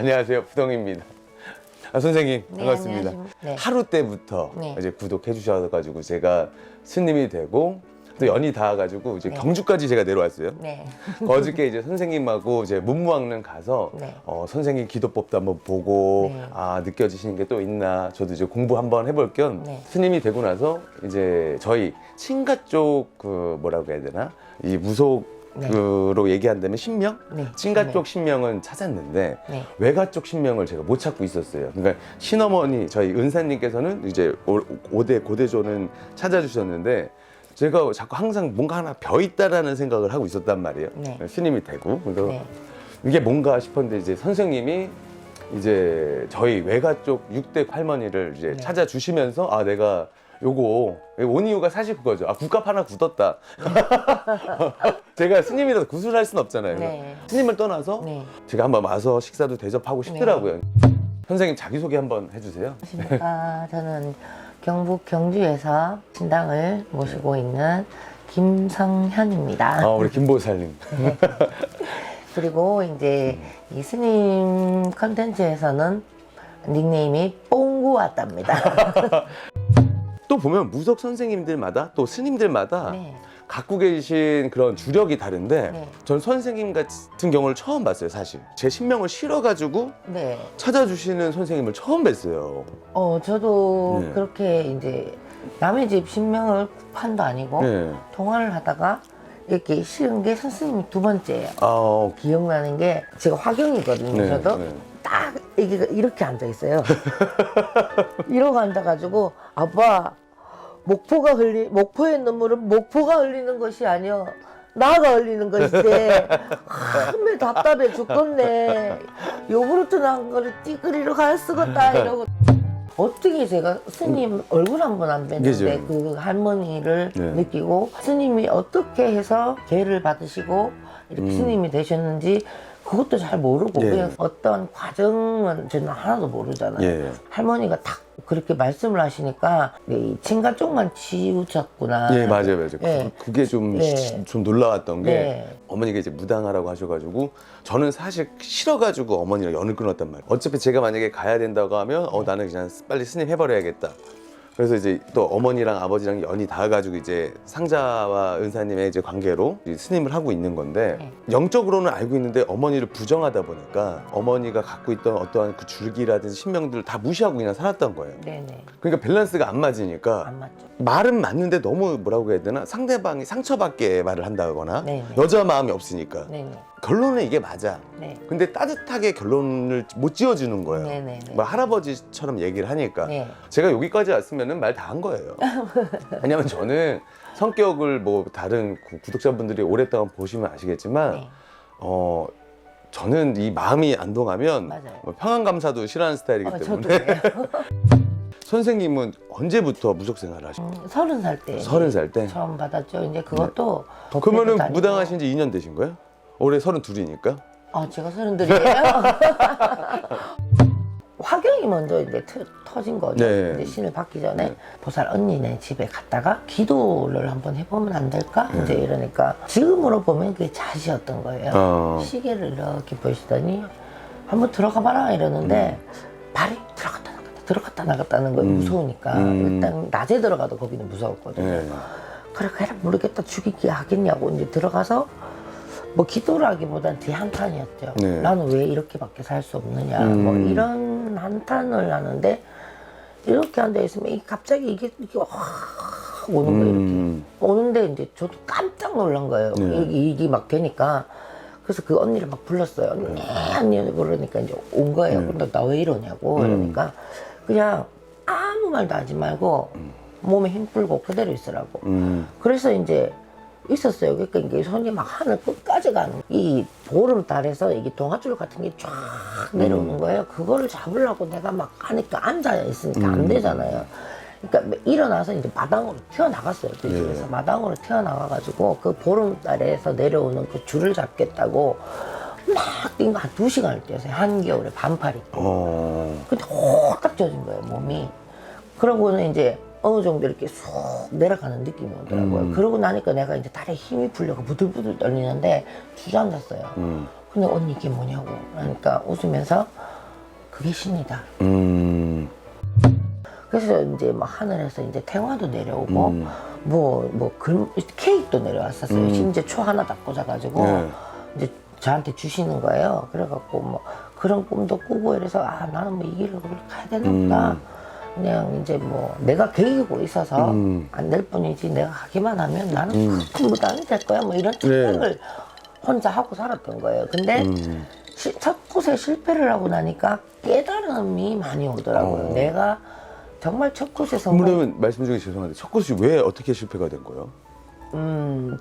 안녕하세요, 부동입니다. 선생님, 네, 반갑습니다. 네. 하루 때부터 네. 이제 구독해 주셔가지고 제가 스님이 되고 또 연이 닿아가지고 이제 네. 경주까지 제가 내려왔어요. 네. 어저께 이제 선생님하고 이제 문무왕릉 가서 네. 선생님 기도법도 한번 보고 네. 느껴지시는 게 또 있나 저도 이제 공부 한번 해볼 겸 네. 스님이 되고 나서 이제 저희 친가 쪽 그 뭐라고 해야 되나 이 무속으로 얘기한다면 신명? 네. 친가 네. 쪽 신명은 찾았는데 네. 외가 쪽 신명을 제가 못 찾고 있었어요. 그러니까 신어머니 저희 은사님께서는 이제 고대조는 찾아주셨는데 제가 자꾸 항상 뭔가 하나 벼 있다라는 생각을 하고 있었단 말이에요. 네. 스님이 되고 그래서 네. 이게 뭔가 싶었는데 이제 선생님이 이제 저희 외가 쪽 6대 할머니를 이제 네. 찾아주시면서 내가 요거 온 이유가 사실 그거죠. 국값 하나 굳었다. 제가 스님이라서 구슬할 순 없잖아요. 네. 스님을 떠나서 네. 제가 한번 와서 식사도 대접하고 싶더라고요. 선생님 자기소개 한번 해주세요. 안녕하십니까. 저는 경북 경주에서 신당을 모시고 있는 김성현입니다. 우리 김보살님. 그리고 이제 이 스님 컨텐츠에서는 닉네임이 뽕구 왔답니다. 또 보면 무속 선생님들마다 또 스님들마다 네. 갖고 계신 그런 주력이 다른데 네. 전 선생님 같은 경우를 처음 봤어요. 사실 제 신명을 실어가지고 네. 찾아주시는 선생님을 처음 뵀어요. 저도 네. 그렇게 이제 남의 집 신명을 판도 아니고 네. 통화를 하다가 이렇게 실은 게 선생님이 두 번째예요. 기억나는 게 제가 화경이거든요. 네, 저도 네. 딱 이렇게 앉아 있어요. 이러고 앉아가지고 아빠 목포의 눈물은 목포가 흘리는 것이 아니여 나가 흘리는 것이지. 한매 답답해 죽겠네. 요구르트 난 거를 띠그리로 갈 쓰겠다 이러고. 어떻게 제가 스님 얼굴 한 번 안 뵀는데 그죠. 그 할머니를 네. 느끼고 스님이 어떻게 해서 계를 받으시고 이렇게 스님이 되셨는지 그것도 잘 모르고 예. 그냥 어떤 과정은 저는 하나도 모르잖아요. 예. 할머니가 딱 그렇게 말씀을 하시니까 이 친가 쪽만 치우쳤구나. 예, 맞아요. 예. 그게 좀 네. 놀라웠던 게 네. 어머니가 이제 무당하라고 하셔가지고 저는 사실 싫어가지고 어머니랑 연을 끊었단 말이에요. 어차피 제가 만약에 가야 된다고 하면 나는 그냥 빨리 스님 해버려야겠다. 그래서 이제 또 어머니랑 아버지랑 연이 닿아가지고 이제 상자와 은사님의 이제 관계로 이제 스님을 하고 있는 건데 네. 영적으로는 알고 있는데 어머니를 부정하다 보니까 어머니가 갖고 있던 어떠한 그 줄기라든지 신명들을 다 무시하고 그냥 살았던 거예요. 네네. 그러니까 밸런스가 안 맞으니까 안 맞죠. 말은 맞는데 너무 뭐라고 해야 되나 상대방이 상처받게 말을 한다거나 네네. 여자 마음이 없으니까 네네. 결론은 이게 맞아. 네. 근데 따뜻하게 결론을 못 지어주는 거예요. 네네네. 뭐 할아버지처럼 얘기를 하니까 네. 제가 여기까지 왔으면 말 다 한 거예요. 왜냐면 저는 성격을 뭐 다른 구독자분들이 오랫동안 보시면 아시겠지만 네. 저는 이 마음이 안 동하면 맞아요. 평안감사도 싫어하는 스타일이기 저도 때문에 그래요. 선생님은 언제부터 무속 생활을 하셨어요? 30살 때 30살 때? 처음 받았죠. 이제 그것도 그러면은 다니고. 무당하신 지 2년 되신 거예요? 올해 32이니까? 제가 32이에요. 화경이 먼저 이제 터진 거죠. 네. 이제 신을 받기 전에 네. 보살 언니네 집에 갔다가 기도를 한번 해보면 안 될까? 이제 이러니까 지금으로 보면 그게 자시였던 거예요. 시계를 이렇게 보시더니 한번 들어가 봐라 이러는데 발이 들어갔다 나갔다는 거예요. 무서우니까. 일단 낮에 들어가도 거기는 무서웠거든요. 네. 그래 모르겠다 죽이기 하겠냐고 이제 들어가서 뭐 기도를 하기보단 대한탄이었죠. 네. 나는 왜 이렇게밖에 살 수 없느냐 뭐 이런 한탄을 하는데 이렇게 앉아 있으면 갑자기 이게 확 오는 거예요. 이렇게 오는데 이제 저도 깜짝 놀란 거예요. 네. 이게 막 되니까 그래서 그 언니를 막 불렀어요. 언니 그러니까 이제 온 거예요. 근데 나 왜 이러냐고 그러니까 그냥 아무 말도 하지 말고 몸에 힘 풀고 그대로 있으라고. 그래서 이제 있었어요. 그러니까 이게 손이 막 하늘 끝까지 가는 이 보름달에서 이게 동아줄 같은 게 쫙 내려오는 거예요. 그거를 잡으려고 내가 막 하니까 앉아 있으니까 안 되잖아요. 그러니까 일어나서 이제 마당으로 튀어나갔어요. 그 집에서 마당으로 튀어나가가지고 그 보름달에서 내려오는 그 줄을 잡겠다고 막 뛴 거 한 2시간을 뛰었어요. 한겨울에 반팔 입고. 근데 호딱 젖은 거예요, 몸이. 그러고는 이제 어느 정도 이렇게 쑥 내려가는 느낌이 오더라고요. 그러고 나니까 내가 이제 다리에 힘이 풀려서 부들부들 떨리는데 주저앉았어요. 근데 언니 이게 뭐냐고. 그러니까 웃으면서 그게 신이다. 음. 그래서 이제 막 하늘에서 이제 태화도 내려오고 케이크도 내려왔었어요. 심지어 초 하나 딱 꽂아가지고 네. 이제 저한테 주시는 거예요. 그래갖고 뭐 그런 꿈도 꾸고 이래서 아 나는 뭐 이 길을 가야 되나 보다. 그냥 이제 뭐 내가 계기고 있어서 안 될 뿐이지 내가 하기만 하면 나는 큰 부담이 될 거야. 뭐 이런 착각을 혼자 하고 살았던 거예요. 근데 첫 곳에 실패를 하고 나니까 깨달음이 많이 오더라고요. 내가 정말 첫 곳에 성공. 그러면 말씀 중에 죄송한데 첫 곳이 왜 어떻게 실패가 된 거예요?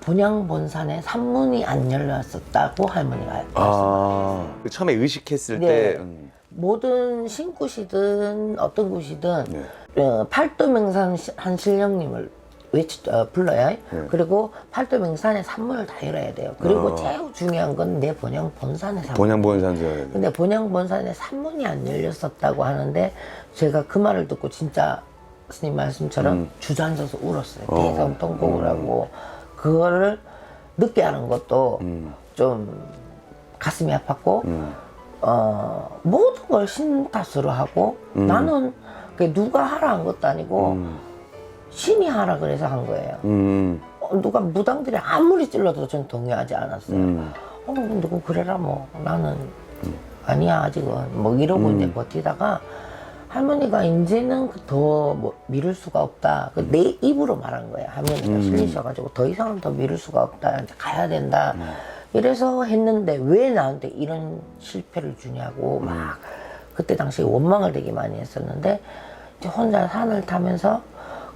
본향본산에 산문이 안 열렸었다고 할머니가 말씀하셨어요. 아, 처음에 의식했을 네. 때 모든 신굿이든 어떤 굿이든 팔도명산 한신령님을 불러요. 그리고 팔도명산에 산문을 다 열어야 돼요. 그리고 제일 중요한 건 내 본향본산에 산문. 본향본산이어야 돼. 근데 본향본산에 산문이 안 열렸었다고 하는데 제가 그 말을 듣고 진짜 스님 말씀처럼 주저앉아서 울었어요. 대성통곡을 하고 그거를 늦게 하는 것도 좀 가슴이 아팠고 모든 걸 신 탓으로 하고 나는 그게 누가 하라 한 것도 아니고 신이 하라 그래서 한 거예요. 누가 무당들이 아무리 찔러도 전 동의하지 않았어요. 누구 그래라 뭐 나는 아니야 아직은 뭐 이러고 이제 버티다가 할머니가 이제는 더 뭐 미룰 수가 없다. 내 입으로 말한 거예요. 할머니가 실리셔가지고 더 이상은 더 미룰 수가 없다. 이제 가야 된다. 이래서 했는데 왜 나한테 이런 실패를 주냐고 막 그때 당시에 원망을 되게 많이 했었는데 이제 혼자 산을 타면서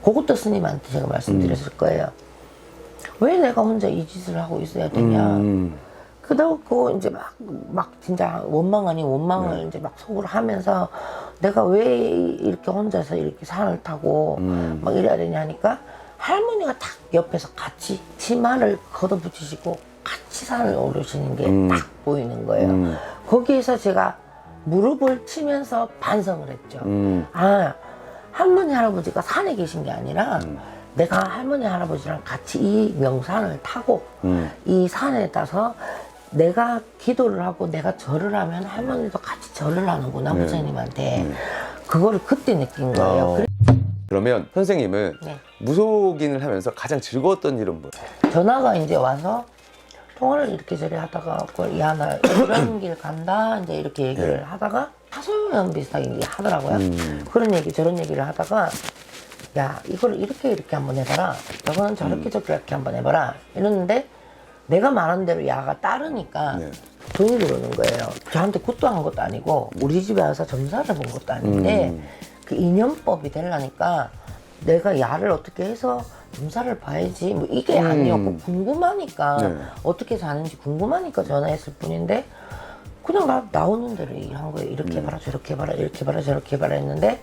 그것도 스님한테 제가 말씀드렸을 거예요. 왜 내가 혼자 이 짓을 하고 있어야 되냐. 그러고 이제 막 진짜 원망 아닌 원망을 이제 막 속으로 하면서 내가 왜 이렇게 혼자서 이렇게 산을 타고 막 이래야 되냐니까 할머니가 딱 옆에서 같이 치마를 걷어붙이시고 같이 산을 오르시는 게 딱 보이는 거예요. 거기에서 제가 무릎을 치면서 반성을 했죠. 아, 할머니 할아버지가 산에 계신 게 아니라 내가 할머니 할아버지랑 같이 이 명산을 타고 이 산에 따서 내가 기도를 하고 내가 절을 하면 할머니도 같이 절을 하는구나 부처님한테. 그거를 그때 느낀 거예요. 그러면 선생님은 네. 무속인을 하면서 가장 즐거웠던 일은 뭐예요? 전화가 이제 와서 통화를 이렇게 저리 하다가 야 나 이런 길 간다 이제 이렇게 얘기를 하다가 하소연 비슷하게 하더라고요. 그런 얘기 저런 얘기를 하다가 야 이걸 이렇게 한번 해봐라. 저거는 저렇게 저렇게 한번 해봐라. 이러는데 내가 말한 대로 야가 따르니까 돈이 들어오는 거예요. 저한테 굿도 한 것도 아니고 우리 집에 와서 점사를 본 것도 아닌데 그 인연법이 되려니까 내가 야를 어떻게 해서 점사를 봐야지 뭐 이게 아니었고 궁금하니까 어떻게 사는지 궁금하니까 전화했을 뿐인데 그냥 나오는 대로 얘기한 거예요. 이렇게 해봐라 저렇게 해봐라 이렇게 해봐라 저렇게 해봐라 했는데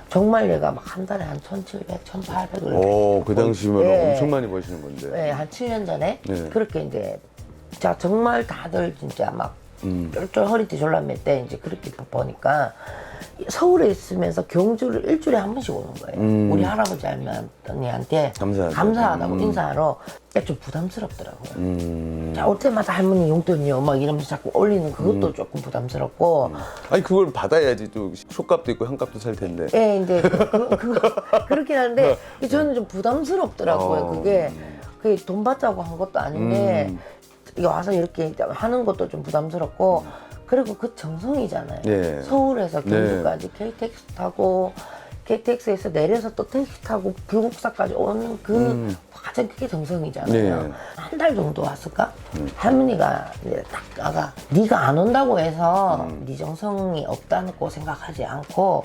정말 얘가 막 한 달에 한 1,700, 1,800을 오, 그 당시면 엄청 많이 버시는 건데. 네, 한 7년 전에 그렇게 이제 자 정말 다들 진짜 막 쫄쫄 허리띠 졸라맬 때 이제 그렇게 보니까 서울에 있으면서 경주를 일주일에 한 번씩 오는 거예요. 우리 할아버지 할머니한테 감사하다고 인사하러 좀 부담스럽더라고요. 자, 올 때마다 할머니 용돈이요 막 이러면서 자꾸 올리는 그것도 조금 부담스럽고 아니 그걸 받아야지 또 쇼값도 있고 현값도 살 텐데. 예, 이제 그렇긴 한데 저는 좀 부담스럽더라고요. 그게 돈 받자고 한 것도 아닌데 와서 이렇게 하는 것도 좀 부담스럽고 그리고 그 정성이잖아요. 네. 서울에서 경주까지 KTX 타고 KTX에서 내려서 또 택시 타고 불국사까지 오는 그 과정 그게 정성이잖아요. 한 달 정도 왔을까? 할머니가 이제 딱 나가 네가 안 온다고 해서 네 정성이 없다고 생각하지 않고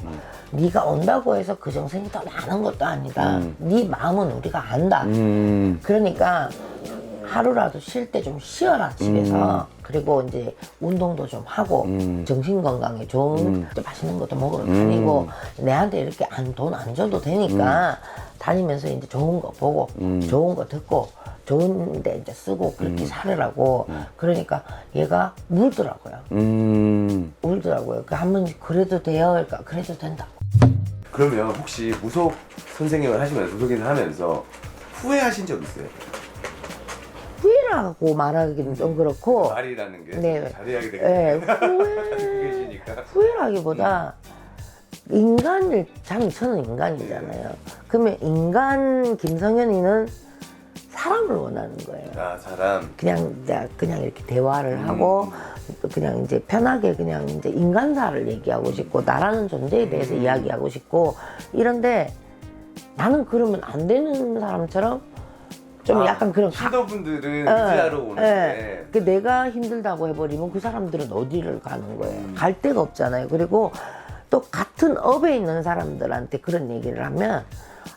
네가 온다고 해서 그 정성이 더 많은 것도 아니다. 네 마음은 우리가 안다. 그러니까 하루라도 쉴 때 좀 쉬어라 집에서. 그리고 이제 운동도 좀 하고 정신 건강에 좋은 맛있는 것도 먹으러 다니고 내한테 이렇게 돈 안 줘도 되니까 다니면서 이제 좋은 거 보고 좋은 거 듣고 좋은데 이제 쓰고 그렇게 살으라고. 그러니까 얘가 울더라고요. 울더라고요. 그 한번 그래도 돼요. 그러니까 그래도 된다고. 그러면 혹시 무속 선생님을 하시면서 무속인을 하면서 후회하신 적 있어요? 후회를 후회라고 말하기는 좀 그렇고 말이라는 게 네. 잘해야 예, 되겠니까. 후회라기보다 인간을 저는 인간이잖아요. 그러면 인간 김성현이는 사람을 원하는 거예요. 아, 사람. 그냥 이렇게 대화를 하고 그냥 이제 편하게 그냥 이제 인간사를 얘기하고 싶고 나라는 존재에 대해서 이야기하고 싶고 이런데 나는 그러면 안 되는 사람처럼 좀 약간 그런 신도분들은 의지하러 오는데 그 내가 힘들다고 해버리면 그 사람들은 어디를 가는 거예요. 갈 데가 없잖아요. 그리고 또 같은 업에 있는 사람들한테 그런 얘기를 하면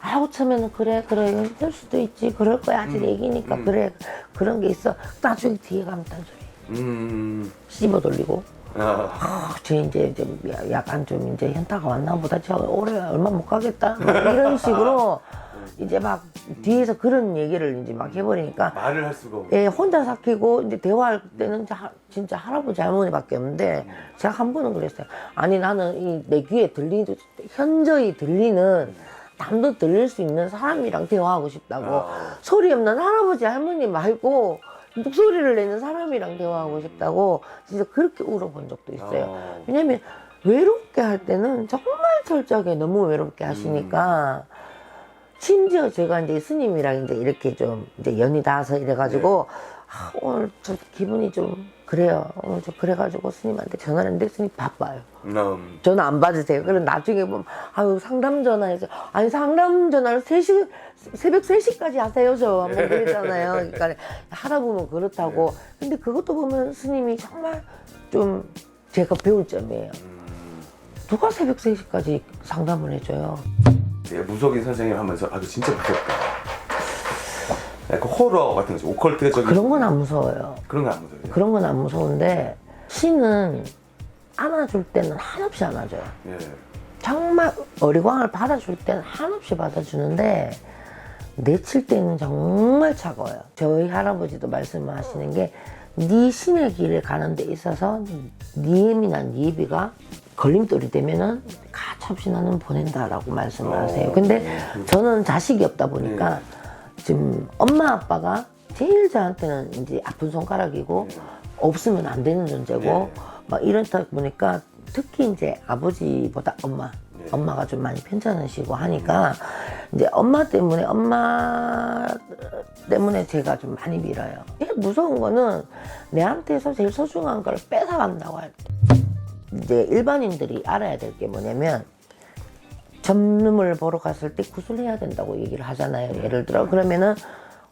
아우 처음에는 그래 힘들 수도 있지 그럴 거야 아직 애기니까 그래 그런 게 있어. 나중에 뒤에 가면 딴소리 씹어 돌리고 쟤 이제 좀 약간 좀 이제 현타가 왔나 보다. 저 올해 얼마 못 가겠다. 막 이런 식으로 이제 막 뒤에서 그런 얘기를 이제 막 해버리니까 말을 할 수가 없고. 예, 혼자 삭히고 이제 대화할 때는 진짜 할아버지 할머니밖에 없는데 제가 한 번은 그랬어요. 아니 나는 이 내 귀에 현저히 들리는 남도 들릴 수 있는 사람이랑 대화하고 싶다고. 소리 없는 할아버지 할머니 말고 목소리를 내는 사람이랑 대화하고 싶다고 진짜 그렇게 울어본 적도 있어요. 왜냐면 외롭게 할 때는 정말 철저하게 너무 외롭게 하시니까 심지어 제가 이제 스님이랑 이제 이렇게 좀 이제 연이 닿아서 이래가지고 오늘 저 기분이 좀 그래요. 오늘 좀 그래가지고 스님한테 전화를 했는데 스님 바빠요. 전화 안 받으세요. 그럼 나중에 보면 아유 상담 전화해서 아니 상담 전화를 새벽 3시까지 하세요 저 한번 그랬잖아요. 그러니까 하다 보면 그렇다고. 근데 그것도 보면 스님이 정말 좀 제가 배울 점이에요. 누가 새벽 3시까지 상담을 해줘요. 무속인 선생님 하면서 아, 그 진짜 무섭다. 약간 호러 같은 거죠. 오컬트적인. 그런 건 안 무서워요. 그런 건 안 무서워요. 그런 건 안 무서운데 신은 안아줄 때는 한없이 안아줘요. 예. 정말 어리광을 받아줄 때는 한없이 받아주는데 내칠 때는 정말 차가워요. 저희 할아버지도 말씀하시는 게 네 신의 길에 가는 데 있어서 네 예민한 네 예비가 걸림돌이 되면은 가차없이 나는 보낸다라고 말씀을 하세요. 근데 저는 자식이 없다 보니까 지금 엄마 아빠가 제일 저한테는 이제 아픈 손가락이고 없으면 안 되는 존재고 막 이렇다 보니까 특히 이제 아버지보다 엄마가 좀 많이 편찮으시고 하니까 이제 엄마 때문에 제가 좀 많이 밀어요. 제일 무서운 거는 내한테서 제일 소중한 걸 뺏어간다고 할 때. 이제 일반인들이 알아야 될 게 뭐냐면 점름을 보러 갔을 때 구슬해야 된다고 얘기를 하잖아요. 예를 들어 그러면은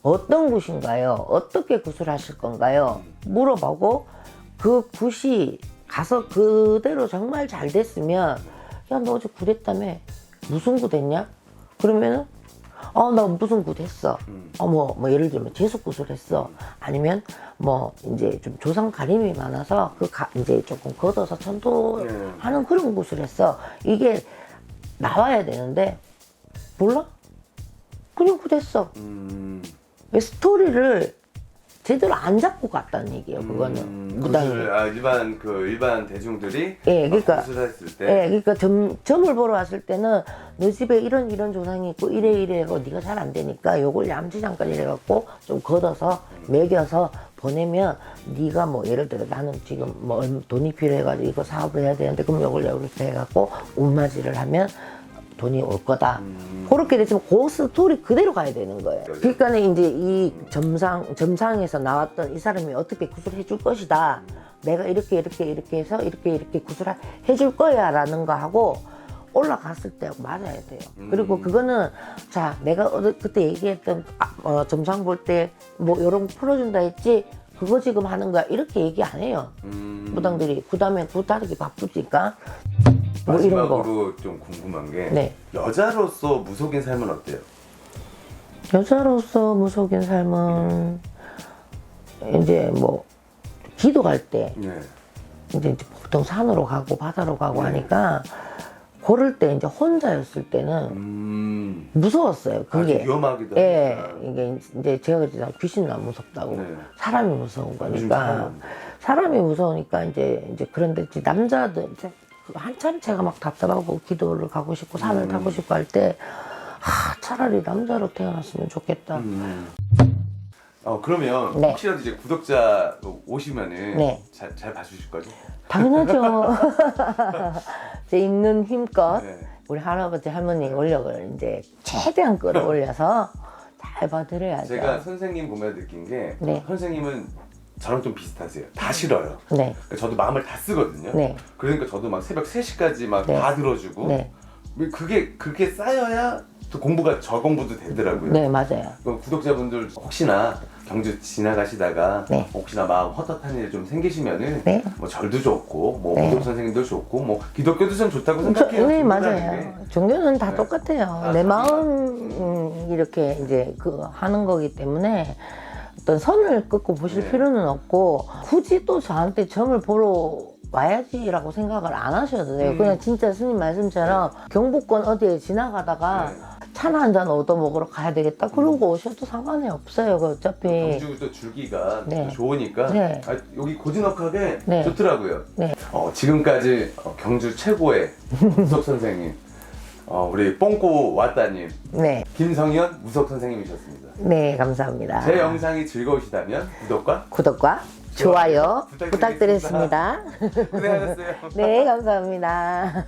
어떤 굿인가요? 어떻게 구슬하실 건가요? 물어보고 그 굿이 가서 그대로 정말 잘 됐으면 야 너 어제 굿했다며 무슨 굿했냐? 그러면은 나 무슨 굿 했어. 뭐 예를 들면 재수굿을 했어. 아니면 뭐 이제 좀 조상 가림이 많아서 이제 조금 걷어서 천도하는 그런 굿을 했어. 이게 나와야 되는데 몰라? 그냥 굿 했어. 스토리를 제대로 안 잡고 갔다는 얘기예요. 그거는 무당이. 일반 대중들이 그러니까 구슬했을 때. 그러니까 점을 보러 왔을 때는 너 집에 이런 조상이 있고 이래 하고 네가 잘 안 되니까 요걸 얌치 잠깐 이래갖고 좀 걷어서 먹여서 보내면 네가 뭐 예를 들어 나는 지금 뭐 돈이 필요해가지고 이거 사업을 해야 되는데 그럼 요걸 이렇게 해갖고 운맞이를 하면 돈이 올 거다. 그렇게 됐으면 그 스토리 그대로 가야 되는 거예요. 그러니까 이제 이 점상에서 나왔던 이 사람이 어떻게 구슬해 줄 것이다. 내가 이렇게 해서 이렇게 구슬해 줄 거야 라는 거 하고 올라갔을 때 맞아야 돼요. 그리고 그거는 자 내가 그때 얘기했던 점상 볼 때 뭐 요런 거 풀어준다 했지 그거 지금 하는 거야 이렇게 얘기 안 해요. 무당들이 그다음에 다르게 바쁘니까 뭐 이런 거. 마지막으로 좀 궁금한 게 여자로서 무속인 삶은 어때요? 여자로서 무속인 삶은 이제 뭐 기도 갈 때 이제 보통 산으로 가고 바다로 가고 하니까 그럴 때 이제 혼자였을 때는 무서웠어요. 그게 위험하기도 하니까. 이게 이제 제가 그랬잖아요. 귀신은 안 무섭다고. 사람이 무서운 거니까. 사람이 무서우니까 이제 그런데 이제 남자들 이제 한참 제가 막 답답하고 기도를 가고 싶고 산을 타고 싶고 할 때 차라리 남자로 태어났으면 좋겠다. 그러면 네. 혹시라도 이제 구독자 오시면은 네. 잘 봐주실 거죠? 당연하죠. 제 있는 힘껏 네. 우리 할아버지 할머니 원력을 이제 최대한 끌어올려서 잘 봐드려야죠. 제가 선생님 보면 느낀 게 네. 선생님은 저랑 좀 비슷하세요. 다 싫어요. 네. 그러니까 저도 마음을 다 쓰거든요. 네. 그러니까 저도 막 새벽 3시까지 막 네. 다 들어주고 네. 그게 쌓여야 또 공부가 저 공부도 되더라고요. 네, 맞아요. 그럼 구독자분들 혹시나 경주 지나가시다가 네. 혹시나 마음 헛헛한 일 좀 생기시면은 네. 뭐 절도 좋고 뭐 네. 무속 선생님도 좋고 뭐 기독교도 좀 좋다고 생각해요. 네, 종교라는 맞아요. 게. 종교는 다 네. 똑같아요. 내 마음 이렇게 이제 하는 거기 때문에 어떤 선을 긋고 보실 네. 필요는 없고 굳이 또 저한테 점을 보러 와야지라고 생각을 안 하셔도 돼요. 그냥 진짜 스님 말씀처럼 경복권 어디에 지나가다가 네. 차나 한 잔 얻어 먹으러 가야 되겠다. 그러고 오셔도 상관이 없어요. 그 어차피. 경주 또 줄기가 네. 또 좋으니까 네. 여기 고즈넉하게 네. 좋더라고요. 네. 지금까지 경주 최고의 무속 선생님 우리 뽕꼬 왔다님 네. 김성현 무속 선생님이셨습니다. 네, 감사합니다. 제 영상이 즐거우시다면 구독과 구독과 좋아요 부탁드리겠습니다. 부탁드리겠습니다. 고생하셨어요. 네, 감사합니다.